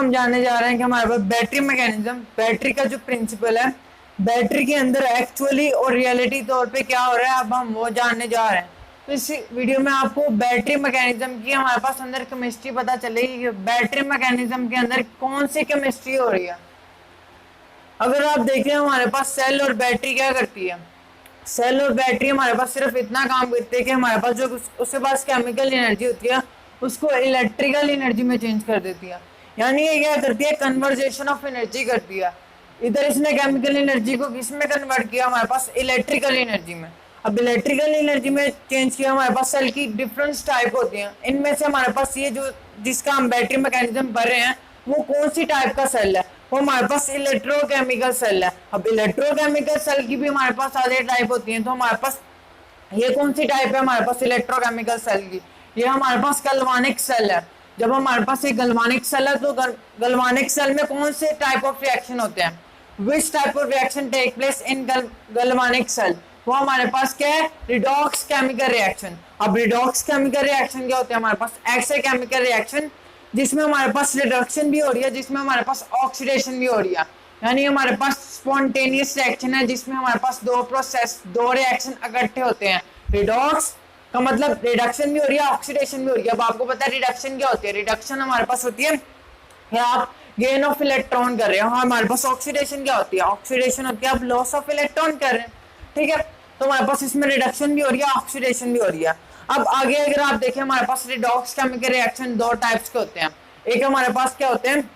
हम जानने जा रहे हैं कि हमारे पास बैटरी मैकेनिज्म, बैटरी का जो प्रिंसिपल है, बैटरी के अंदर एक्चुअली और रियलिटी तौर पे क्या हो रहा है, अब हम वो जानने जा रहे हैं। तो इस वीडियो में आपको बैटरी मैकेनिज्म की हमारे पास अंदर केमिस्ट्री पता चलेगी कि बैटरी मैकेनिज्म के अंदर कौन सी केमिस्ट्री हो रही है। अगर आप देखें हमारे पास सेल और बैटरी क्या करती है, सेल और बैटरी हमारे पास सिर्फ इतना काम करते हैं कि हमारे पास जो उसके पास केमिकल एनर्जी होती है उसको इलेक्ट्रिकल एनर्जी में चेंज कर देती है। यानी ये क्या करती है, कन्वर्जेशन ऑफ एनर्जी करती है। इधर इसने केमिकल एनर्जी को किस में कन्वर्ट किया, हमारे पास इलेक्ट्रिकल एनर्जी में। अब इलेक्ट्रिकल एनर्जी में चेंज किया, हमारे पास सेल की डिफरेंट टाइप होती हैं। इनमें से हमारे पास ये जो जिसका हम बैटरी मैकेनिज्म पढ़ रहे हैं वो कौन सी टाइप का सेल है, वो हमारे पास इलेक्ट्रोकेमिकल सेल है। अब इलेक्ट्रोकेमिकल सेल की भी हमारे पास सारे टाइप होती हैं। तो हमारे पास ये कौन सी टाइप है हमारे पास इलेक्ट्रोकेमिकल सेल की, ये हमारे पास गैल्वानिक सेल है। जब हमारे पास एक गैल्वानिक सेल है तो गैल्वानिक सेल में कौन से टाइप ऑफ रिएक्शन होते हैं, which type of reaction take place in galvanic cell, वो हमारे पास क्या है, रिडॉक्स केमिकल रिएक्शन। अब रिडॉक्स केमिकल रिएक्शन क्या होते हैं, हमारे पास ऐसे केमिकल रिएक्शन जिसमें हमारे पास रिडक्शन भी हो रही है, जिसमें हमारे पास ऑक्सीडेशन भी हो रही है। यानी हमारे पास स्पॉन्टेनियस रिएक्शन है जिसमें हमारे पास दो रिएक्शन इकट्ठे होते हैं। रिडॉक्स का मतलब रिडक्शन भी हो रही है, ऑक्सीडेशन भी हो रही है। अब आपको पता है रिडक्शन क्या होती है, रिडक्शन हमारे पास होती है या आप गेन ऑफ इलेक्ट्रॉन कर रहे हो। हमारे पास ऑक्सीडेशन क्या होती है, ऑक्सीडेशन होती है आप लॉस ऑफ इलेक्ट्रॉन कर रहे हैं। ठीक है, तो हमारे पास इसमें रिडक्शन भी हो रही है, ऑक्सीडेशन भी हो रही है। अब आगे अगर आप देखें हमारे पास रिडॉक्स केमिकल रिएक्शन दो टाइप्स के होते हैं। एक हमारे पास क्या होते हैं,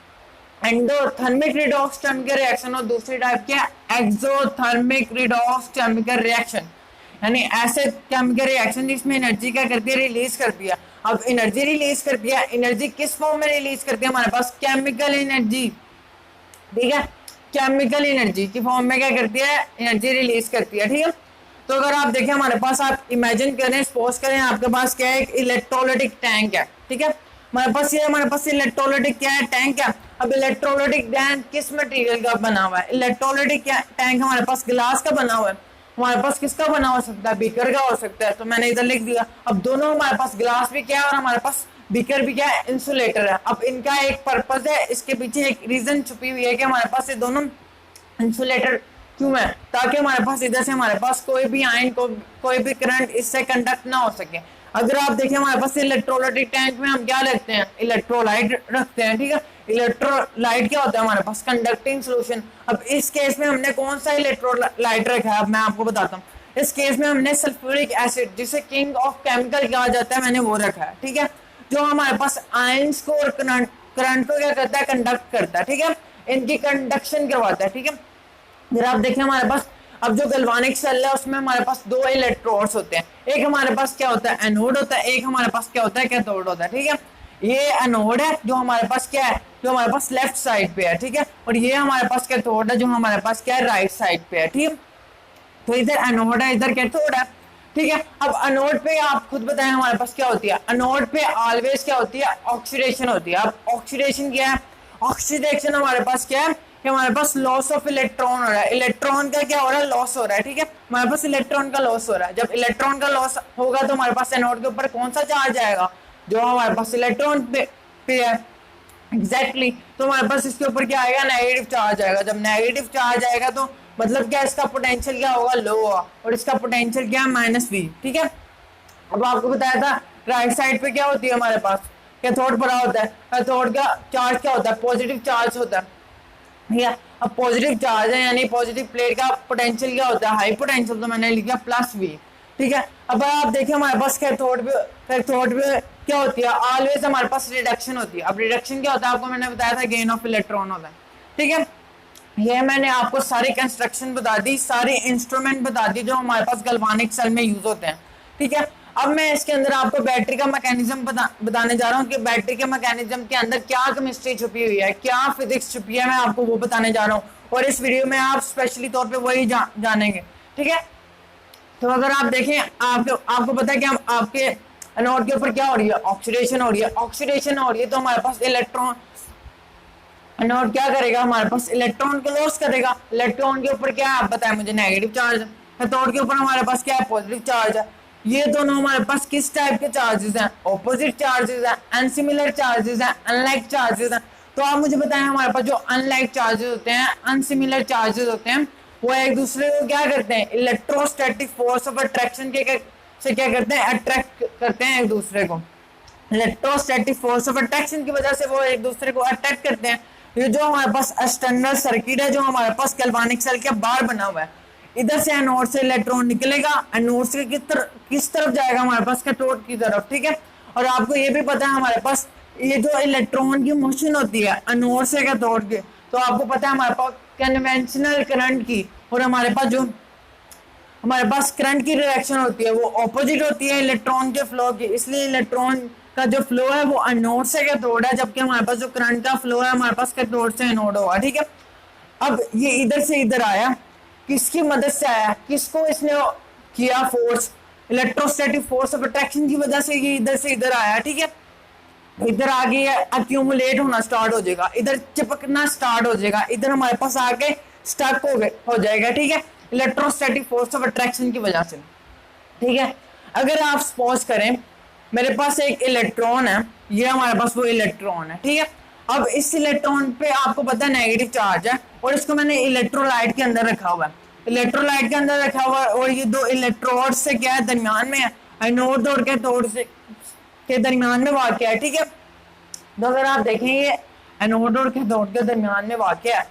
एंडोथर्मिक रिडॉक्स केमिकल रिएक्शन, और दूसरी टाइप क्या है, एक्सोथर्मिक रिडॉक्स केमिकल रिएक्शन। यानी ऐसे केमिकल रिएक्शन जिसमें एनर्जी क्या करती है, रिलीज करती है। अब एनर्जी रिलीज करती है, एनर्जी किस फॉर्म में रिलीज करती है, हमारे पास केमिकल एनर्जी। ठीक है, केमिकल एनर्जी की फॉर्म में क्या करती है, एनर्जी रिलीज करती है। ठीक है, तो अगर आप देखें हमारे पास, आप इमेजिन करें, सपोज करें आपके पास क्या है, एक इलेक्ट्रोलाइटिक टैंक है। ठीक है, हमारे पास इलेक्ट्रोलाइटिक क्या है, टैंक है। अब इलेक्ट्रोलाइटिक टैंक किस मटेरियल का बना हुआ है, इलेक्ट्रोलाइटिक टैंक हमारे पास ग्लास का बना हुआ है। हमारे पास किसका बना हो सकता है, बीकर का हो सकता है। तो मैंने इधर लिख दिया। अब दोनों हमारे पास ग्लास भी क्या है और हमारे पास बीकर भी क्या है, इंसुलेटर है। अब इनका एक पर्पज है, इसके पीछे एक रीजन छुपी हुई है कि हमारे पास ये दोनों इंसुलेटर क्यों है, ताकि हमारे पास इधर से हमारे पास कोई भी आयन कोई भी करंट इससे कंडक्ट ना हो सके। अगर आप देखें हमारे पास इलेक्ट्रोलाइटिक टैंक में हम क्या रखते हैं, इलेक्ट्रोलाइट रखते हैं। ठीक है, इलेक्ट्रोलाइट क्या होता है, हमारे पास कंडक्टिंग सोल्यूशन। अब इस केस में हमने कौन सा इलेक्ट्रोलाइट रखा है, अब मैं आपको बताता हूँ। इस केस में हमने सल्फ्यूरिक एसिड, जिसे किंग ऑफ केमिकल कहा जाता है, मैंने वो रखा है। ठीक है, जो हमारे पास आयंस को और करंट को क्या करता है, कंडक्ट करता है। ठीक है, इनकी कंडक्शन करवाता है। ठीक है, अगर आप देखें हमारे पास अब जो गैल्वानिक सेल है उसमें हमारे पास दो इलेक्ट्रोड्स होते हैं। एक हमारे पास क्या होता है, एनोड होता है, एक हमारे पास क्या होता है, कैथोड होता है। ठीक है, ये एनोड है जो हमारे पास क्या है, जो हमारे पास लेफ्ट साइड पे है। ठीक है, और ये हमारे पास कैथोड है जो हमारे पास क्या है, राइट साइड पे है। ठीक है, तो इधर एनोड है, इधर कैथोड है। ठीक है, अब एनोड पे आप खुद बताएं हमारे पास क्या होती है, एनोड पे ऑलवेज क्या होती है, ऑक्सीडेशन होती है। अब ऑक्सीडेशन क्या है, ऑक्सीडेशन हमारे पास क्या है कि हमारे पास लॉस ऑफ इलेक्ट्रॉन हो रहा है। इलेक्ट्रॉन का क्या हो रहा है, लॉस हो रहा है। ठीक है, हमारे पास इलेक्ट्रॉन का लॉस हो रहा है। जब इलेक्ट्रॉन का लॉस होगा तो हमारे पास एनोड के ऊपर कौन सा चार्ज आएगा, जो हमारे पास इलेक्ट्रॉन पे है। एग्जैक्टली, तो हमारे पास इसके ऊपर क्या आएगा, नेगेटिव चार्ज आएगा। जब नेगेटिव चार्ज आएगा तो मतलब क्या, इसका पोटेंशियल क्या होगा, लो होगा, और इसका पोटेंशियल क्या है, -v। ठीक है, अब आपको बताया था राइट साइड पे क्या होती है हमारे पास, कैथोड पड़ा होता है। कैथोड का चार्ज क्या होता है, पॉजिटिव चार्ज होता है। ठीक है, अब पॉजिटिव चार्ज है यानी पॉजिटिव प्लेट का पोटेंशियल क्या होता है, हाई पोटेंशियल, तो मैंने लिखा +v। ठीक है, अब आप देखिए हमारे पास कैथोड पे क्या होती है, ऑलवेज हमारे पास रिडक्शन होती है। अब रिडक्शन क्या होता है, आपको मैंने बताया था गेन ऑफ इलेक्ट्रॉन होता है। ठीक है, ये मैंने आपको सारी कंस्ट्रक्शन बता दी, सारी इंस्ट्रूमेंट बता दी जो हमारे पास गैल्वानिक सेल में यूज होते हैं। ठीक है, अब मैं इसके अंदर आपको बैटरी का मैकेनिज्म बताने जा रहा हूँ कि बैटरी के मैकेनिज्म के अंदर क्या केमिस्ट्री छुपी हुई है, क्या फिजिक्स छुपी है, मैं आपको वो बताने जा रहा हूँ। और इस वीडियो में आप स्पेशली तौर पे वही जानेंगे। ठीक है, तो अगर आप देखें आपको पता है कि हम आपके एनोड के ऊपर क्या हो रही है, ऑक्सीडेशन हो रही है। ऑक्सीडेशन हो रही है तो हमारे पास इलेक्ट्रॉन, एनोड क्या करेगा, हमारे पास इलेक्ट्रॉन को लॉस करेगा। इलेक्ट्रॉन के ऊपर क्या है, आप बताएं मुझे, नेगेटिव चार्ज है। कैथोड के ऊपर हमारे पास क्या है, पॉजिटिव चार्ज है। ये दोनों हमारे पास किस टाइप के चार्जेस हैं, ऑपोजिट चार्जेस हैं, अनसिमिलर चार्जेस हैं, अनलाइक चार्जेस हैं। तो आप मुझे बताएं हमारे पास जो अनलाइक चार्जेस होते हैं, अनसिमिलर चार्जेस होते हैं, वो एक दूसरे को क्या करते हैं, इलेक्ट्रोस्टैटिक फोर्स ऑफ अट्रैक्शन के से क्या करते हैं, अट्रैक्ट करते हैं एक दूसरे को। इलेक्ट्रोस्टैटिक फोर्स ऑफ अट्रैक्शन की वजह से वो एक दूसरे को अट्रैक्ट करते हैं। ये जो हमारे पास एक्सटर्नल सर्किट है जो हमारे पास गैल्वानिक सेल के बाहर बना हुआ है, इधर से एनोड से इलेक्ट्रॉन निकलेगा, एनोड से किस तरफ जाएगा, हमारे पास कैथोड की तरफ, ठीक है। और आपको ये भी पता है हमारे पास ये जो इलेक्ट्रॉन की मोशन होती है एनोड से कैथोड की, तो आपको पता है हमारे पास कन्वेंशनल करंट की और हमारे पास करंट की रिएक्शन होती है वो ऑपोजिट होती है इलेक्ट्रॉन के फ्लो की। इसलिए इलेक्ट्रॉन का जो फ्लो है वो एनोड से कैथोड है, जबकि हमारे पास जो करंट का फ्लो है हमारे पास कैथोड से एनोड होगा, ठीक है। अब ये इधर से इधर आया, किसकी मदद से आया, किसको इसने किया force, electrostatic force of attraction की वजह से ये इधर से इधर आया, ठीक है। इधर आगे अक्यूमुलेट होना स्टार्ट हो जाएगा, इधर चिपकना स्टार्ट हो जाएगा, इधर हमारे पास आके स्टक हो जाएगा, ठीक है, इलेक्ट्रोस्टैटिक फोर्स ऑफ अट्रैक्शन की वजह से, ठीक है। अगर आप सपोज करें मेरे पास एक इलेक्ट्रॉन है, ये हमारे पास वो इलेक्ट्रॉन है, ठीक है। अब इस इलेक्ट्रॉन पे आपको पता है नेगेटिव चार्ज है और इसको मैंने इलेक्ट्रोलाइट के अंदर रखा हुआ है, इलेक्ट्रोलाइट के अंदर रखा हुआ है और ये दो इलेक्ट्रोड से क्या है दरमियान में है, एनोड और कैथोड से के दरमियान में वाक़या है, ठीक है। तो अगर आप देखें ये एनोड और कैथोड के दरमियान में वाक़या है,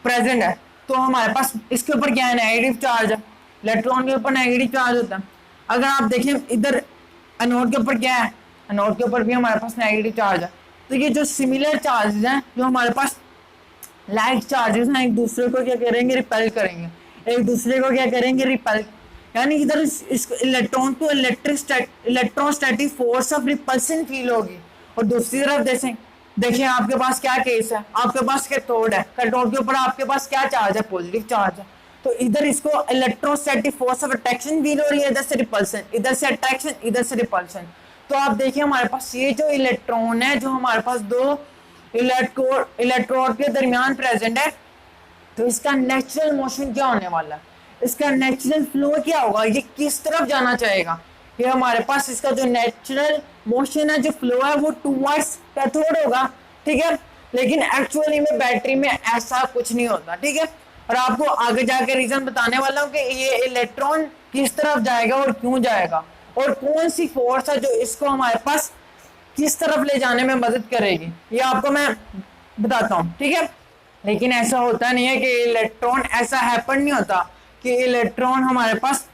प्रेजेंट है, तो हमारे पास इसके ऊपर क्या है, नेगेटिव चार्ज है, इलेक्ट्रॉन के ऊपर नेगेटिव चार्ज होता है। अगर आप देखें इधर एनोड के ऊपर क्या है, एनोड के ऊपर भी हमारे पास नेगेटिव चार्ज है। तो ये जो सिमिलर चार्जेस हैं, जो हमारे पास लाइक चार्जेस हैं, एक दूसरे को क्या करेंगे, रिपेल करेंगे, एक दूसरे को क्या करेंगे, रिपेल, यानी इधर इस इलेक्ट्रॉन को electrostatic force of repulsion feel होगी। और दूसरी तरफ देखिए आपके पास क्या केस है, आपके पास कैथोड है, कैथोड के ऊपर आपके पास क्या चार्ज है, पॉजिटिव चार्ज है। तो इधर इसको electrostatic force of attraction feel हो रही है, इधर से रिपल्सन, इधर से अट्रैक्शन, इधर से रिपल्सन। तो आप देखिए हमारे पास ये जो इलेक्ट्रॉन है जो हमारे पास दो इलेक्ट्रोड के दरमियान प्रेजेंट है, तो इसका नेचुरल मोशन क्या होने वाला है, इसका नेचुरल फ्लो क्या होगा, ये किस तरफ जाना चाहेगा, ये हमारे पास इसका जो नेचुरल मोशन है, जो फ्लो है वो टुवर्ड्स कैथोड होगा, ठीक है। लेकिन एक्चुअली में बैटरी में ऐसा कुछ नहीं होता, ठीक है। और आपको आगे जाके रीजन बताने वाला हूँ कि ये इलेक्ट्रॉन किस तरफ जाएगा और क्यों जाएगा और कौन सी फोर्स है जो इसको हमारे पास किस तरफ ले जाने में मदद करेगी, ये आपको मैं बताता हूँ, ठीक है। लेकिन ऐसा होता नहीं है कि इलेक्ट्रॉन, ऐसा हैपन नहीं होता कि इलेक्ट्रॉन हमारे पास,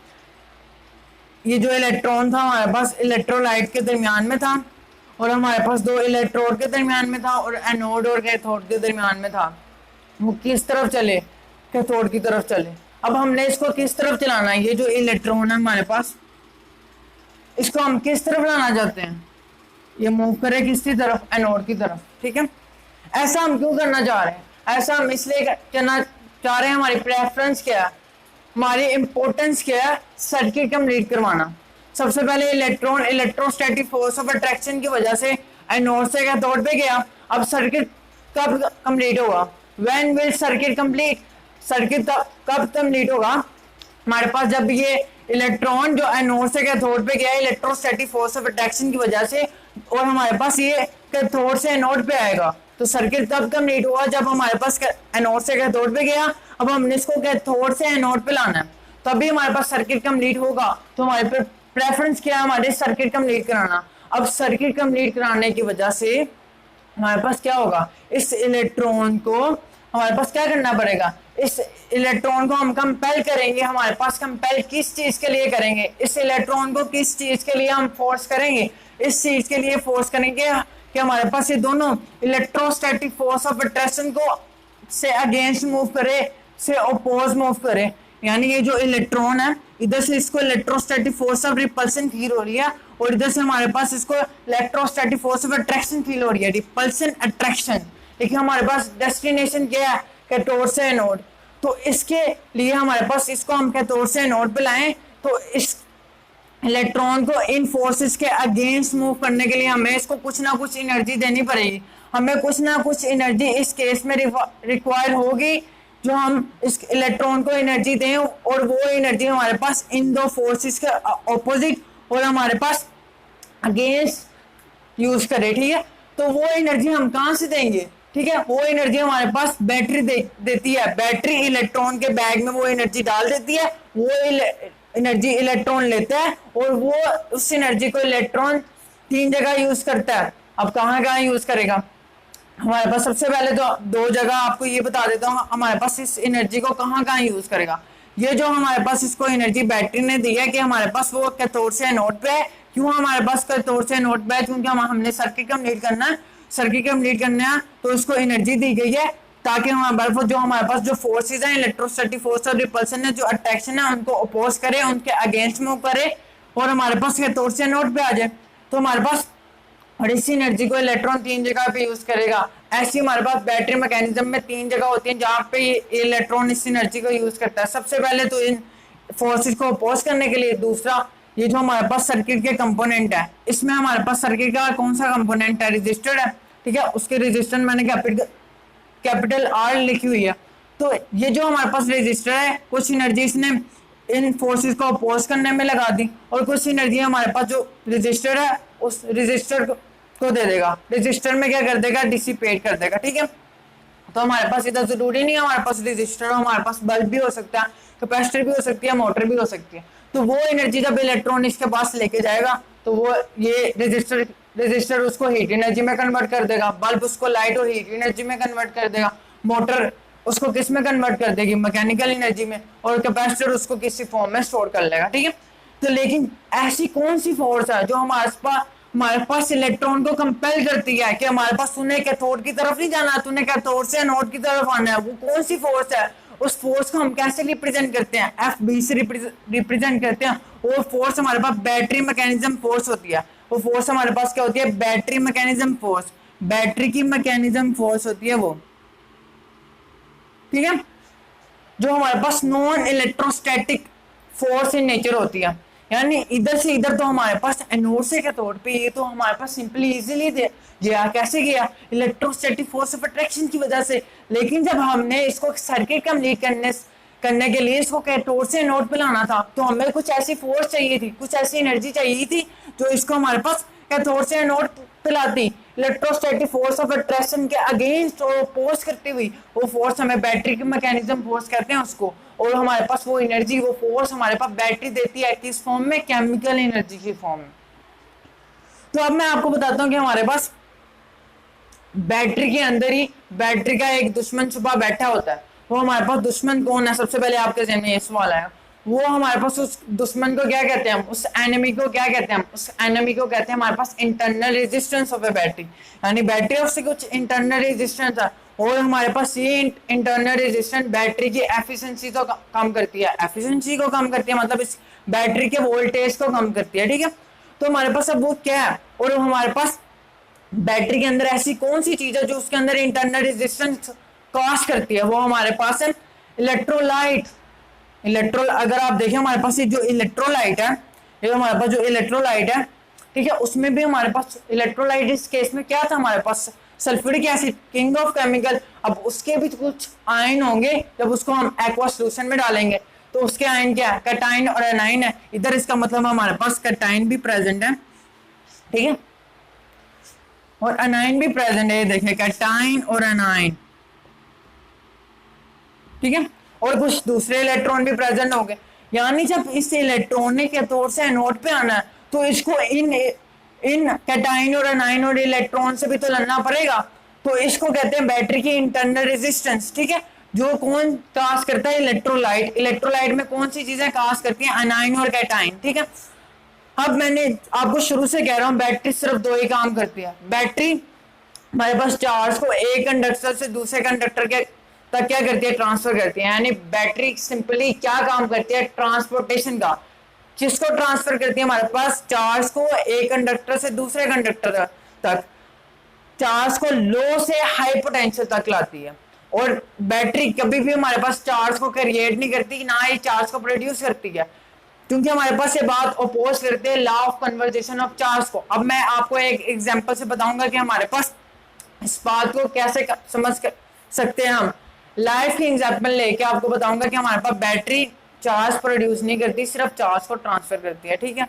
ये जो इलेक्ट्रॉन था हमारे पास इलेक्ट्रोलाइट के दरमियान में था और हमारे पास दो इलेक्ट्रोड के दरमियान में था और एनोड और कैथोड के दरमियान में था, वो किस तरफ चले, कैथोड की तरफ चले। अब हमने इसको किस तरफ चलाना है, ये जो इलेक्ट्रॉन है हमारे पास, इसको हम किस तरफ लाना चाहते हैं, ये मूव करे किसकी तरफ, एनोड की तरफ, ठीक है। ऐसा हम क्यों करना चाह रहे हैं, ऐसा हम इसलिए करना चाह रहे हैं, हमारी प्रेफरेंस क्या है, हमारी इंपॉर्टेंस क्या है, सर्किट कंप्लीट करवाना। सबसे पहले electron electrostatic force of attraction की वजह से एनोड से कैथोड पे गया, अब सर्किट कब कंप्लीट होगा, when will circuit complete, circuit कब कंप्लीट होगा, हमारे पास जब ये इलेक्ट्रॉन जो एनोड से कैथोड पे गया इलेक्ट्रोस्टैटिक फोर्स ऑफ अट्रैक्शन की वजह से और हमारे पास ये कैथोड से एनोड पे आएगा, तो सर्किट तब कंप्लीट हुआ जब हमारे पास एनोड से कैथोड पे गया। अब हमने इसको कैथोड से एनोड पे लाना है, तभी हमारे पास सर्किट कंप्लीट होगा। तो हमारे प्रेफरेंस क्या है, हमारे सर्किट कंप्लीट कराना। अब सर्किट कंप्लीट कराने की वजह से हमारे पास क्या होगा, इस इलेक्ट्रॉन को हमारे पास क्या करना पड़ेगा, इस इलेक्ट्रॉन को हम कंपेल करेंगे, हमारे पास कंपेल किस चीज के लिए करेंगे, इस इलेक्ट्रॉन को किस चीज के लिए हम फोर्स करेंगे, इस चीज के लिए फोर्स करेंगे कि हमारे पास ये दोनों इलेक्ट्रोस्टैटिक फोर्स ऑफ अट्रैक्शन को से अगेंस्ट मूव करे, से अपोज मूव करे। यानी ये जो इलेक्ट्रॉन है इधर से इसको electrostatic force of repulsion feel हो रही है और इधर से हमारे पास इसको electrostatic force of attraction feel हो रही है, रिपल्सन अट्रैक्शन। लेकिन हमारे पास डेस्टिनेशन क्या है, कैथोड से एनोड। तो इसके लिए हमारे पास इसको हम कैथोड से एनोड पे लाएं, तो इस इलेक्ट्रॉन को इन फोर्सेस के अगेंस्ट मूव करने के लिए हमें इसको कुछ ना कुछ एनर्जी देनी पड़ेगी, हमें कुछ ना कुछ एनर्जी इस केस में रिक्वायर होगी, जो हम इस इलेक्ट्रॉन को एनर्जी दें और वो एनर्जी हमारे पास इन दो फोर्सेस के ऑपोजिट और हमारे पास अगेंस्ट यूज करे, ठीक है। तो वो एनर्जी हम कहाँ से देंगे, ठीक है। वो एनर्जी हमारे पास बैटरी देती है। बैटरी इलेक्ट्रॉन के बैग में वो एनर्जी डाल देती है, वो एनर्जी इलेक्ट्रॉन लेता है और वो उस एनर्जी को इलेक्ट्रॉन 3 जगह यूज करता है। अब कहाँ कहाँ यूज करेगा हमारे पास, सबसे पहले तो 2 जगह आपको ये बता देता हूँ हमारे पास इस एनर्जी को कहाँ कहाँ यूज करेगा। ये जो हमारे पास इसको एनर्जी बैटरी ने दी है कि हमारे पास वो कैथोड से एनोड पे है। क्यों हमारे पास कैथोड से एनोड पे है, क्योंकि हमने सर्किट कंप्लीट करना है। सर्किट कंप्लीट करना है तो उसको एनर्जी दी गई है ताकि हमारे पास जो फोर्सेज हैं, इलेक्ट्रोस्टैटिक फोर्स और रिपल्सन है, जो अट्रैक्शन है, उनको अपोज करे, उनके अगेंस्ट मूव करे और हमारे पास कैथोड से एनोड पे आ जाए। तो हमारे पास और इसी एनर्जी को इलेक्ट्रॉन 3 जगह पे यूज करेगा। ऐसी हमारे पास बैटरी मैकेनिज्म में 3 जगह होती हैं जहाँ पे ये इलेक्ट्रॉन इस एनर्जी को यूज करता है। सबसे पहले तो इन फोर्सेस को अपोज करने के लिए। दूसरा, ये जो हमारे पास सर्किट के कंपोनेंट है, इसमें हमारे पास सर्किट का कौन सा कंपोनेंट है, रजिस्टर है, ठीक है। उसके रजिस्टर मैंने कैपिटल R लिखी हुई है। तो ये जो हमारे पास रजिस्टर है, कुछ एनर्जी इसने इन फोर्सेस को अपोज करने में लगा दी और कुछ एनर्जी हमारे पास जो रजिस्टर है उस रजिस्टर को दे देगा। रजिस्टर में क्या कर देगा, डिसिपेट कर देगा, ठीक है। तो हमारे पास इतना जरूरी नहीं है हमारे पास रजिस्टर हो, हमारे पास बल्ब भी हो सकता है, कैपेसिटर भी हो सकती है, मोटर भी हो सकती है। तो वो एनर्जी जब इलेक्ट्रॉन इसके पास लेके जाएगा तो वो ये रजिस्टर उसको हीट एनर्जी में कन्वर्ट कर देगा, बल्ब उसको लाइट और हीट एनर्जी में कन्वर्ट कर देगा, मोटर उसको किस में कन्वर्ट कर देगी, मैकेनिकल एनर्जी में, और कैपेसिटर उसको किसी फॉर्म में स्टोर कर लेगा, ठीक है। तो लेकिन ऐसी कौन सी फोर्स है जो हमारे पास इलेक्ट्रॉन को कंपेल करती है कि हमारे पास तूने कैथोड की तरफ नहीं जाना, तूने कैथोड से एनोड की तरफ आना है। वो कौन सी फोर्स है, उस फोर्स को हम कैसे रिप्रेजेंट करते हैं, FB से रिप्रेजेंट करते हैं। वो फोर्स हमारे पास बैटरी मैकेनिज्म फोर्स होती है। वो फोर्स हमारे पास क्या होती है, बैटरी मैकेनिज्म फोर्स, बैटरी की मैकेनिज्म फोर्स होती है वो, ठीक है। जो हमारे पास non electrostatic force in nature होती है, यानी इधर से इधर तो हमारे पास एनोड से कैथोड पे ये तो हमारे पास सिंपली इजीली गया। कैसे गया, इलेक्ट्रोस्टैटिक फोर्स ऑफ अट्रैक्शन की वजह से। लेकिन जब हमने इसको सर्किट कंप्लीट करने के लिए इसको कैथोड से एनोड पे लाना था तो हमें कुछ ऐसी फोर्स चाहिए थी, कुछ ऐसी एनर्जी चाहिए थी जो इसको हमारे पास कैथोड से एनोड पे लाती। इलेक्ट्रोस्टैटिक फोर्स ऑफ अट्रैक्शन के अगेंस्ट और अपोज करती हुई वो फोर्स हमें बैटरी के मैकेनिज्म फोर्स कहते हैं उसको। और हमारे पास वो एनर्जी, वो फोर्स हमारे पास बैटरी देती है किस फॉर्म में, केमिकल एनर्जी की फॉर्म में। तो अब मैं आपको बताता हूँ कि हमारे पास बैटरी के अंदर ही बैटरी का एक दुश्मन छुपा बैठा होता है। वो हमारे पास दुश्मन कौन है, सबसे पहले आपके जहन में ये सवाल आया। वो हमारे पास उस दुश्मन को क्या कहते हैं, उस एनिमी को क्या कहते हैं, उस एनिमी को कहते हैं हमारे पास internal resistance of a battery. यानी बैटरी उससे कुछ इंटरनल रेजिस्टेंस है और हमारे पास ये इंटरनल रेजिस्टेंस बैटरी की एफिशिएंसी तो कम करती है। एफिशिएंसी को कम करती है मतलब इस बैटरी के वोल्टेज को कम करती है, ठीक है। तो हमारे पास अब वो क्या है, और हमारे पास बैटरी के अंदर ऐसी कौन सी चीज है जो उसके अंदर इंटरनल रेजिस्टेंस कॉज करती है, वो हमारे पास है इलेक्ट्रोलाइट। अगर आप देखें हमारे पास ये जो इलेक्ट्रोलाइट है, ये हमारे पास जो इलेक्ट्रोलाइट है, ठीक है, उसमें भी हमारे पास इलेक्ट्रोलाइट इस केस में क्या था, हमारे पास sulphuric acid, king of chemical. अब उसके भी कुछ आयन होंगे, जब उसको हम एक्वा सॉल्यूशन में डालेंगे तो उसके आयन क्या है, कैटाइन और एनाइन है। इधर इसका मतलब हमारे पास कैटाइन भी प्रेजेंट है, ठीक है, और एनाइन भी प्रेजेंट है। देखिए कैटाइन और एनाइन, ठीक है, और कुछ दूसरे इलेक्ट्रॉन भी प्रेजेंट होंगे। यानी जब इस इलेक्ट्रॉन ने कैथोड से एनोड पे आना है तो इसको इन कैटाइन और एनाइन और इलेक्ट्रॉन से भी तो लड़ना पड़ेगा। तो इसको कहते हैं बैटरी की इंटरनल रेजिस्टेंस, ठीक है, जो कौन कास्ट करता है, इलेक्ट्रोलाइट। इलेक्ट्रोलाइट में कौन सी चीजें कास्ट करती हैं, एनाइन और कैटाइन, ठीक है। अब मैंने आपको शुरू से कह रहा हूँ बैटरी सिर्फ 2 ही काम करती है। बैटरी हमारे पास चार्ज को एक कंडक्टर से दूसरे कंडक्टर के तक क्या करती है, ट्रांसफर करती है। यानी बैटरी सिंपली क्या काम करती है, ट्रांसपोर्टेशन का। किसको ट्रांसफर करती है, हमारे पास चार्ज को एक कंडक्टर से दूसरे कंडक्टर तक, चार्ज को लो से हाई पोटेंशियल तक लाती है। और बैटरी कभी भी हमारे पास चार्ज को क्रिएट नहीं करती, ना ही चार्ज को प्रोड्यूस करती है, क्योंकि हमारे पास ये बात अपोज करते हैं law of conversation of charge को। अब मैं आपको एक एग्जांपल से बताऊंगा कि हमारे पास इस बात को कैसे समझ सकते हैं हम। लाइफ की एग्जांपल लेके आपको बताऊंगा कि हमारे पास बैटरी चार्ज प्रोड्यूस नहीं करती, सिर्फ चार्ज को ट्रांसफर करती है, ठीक है।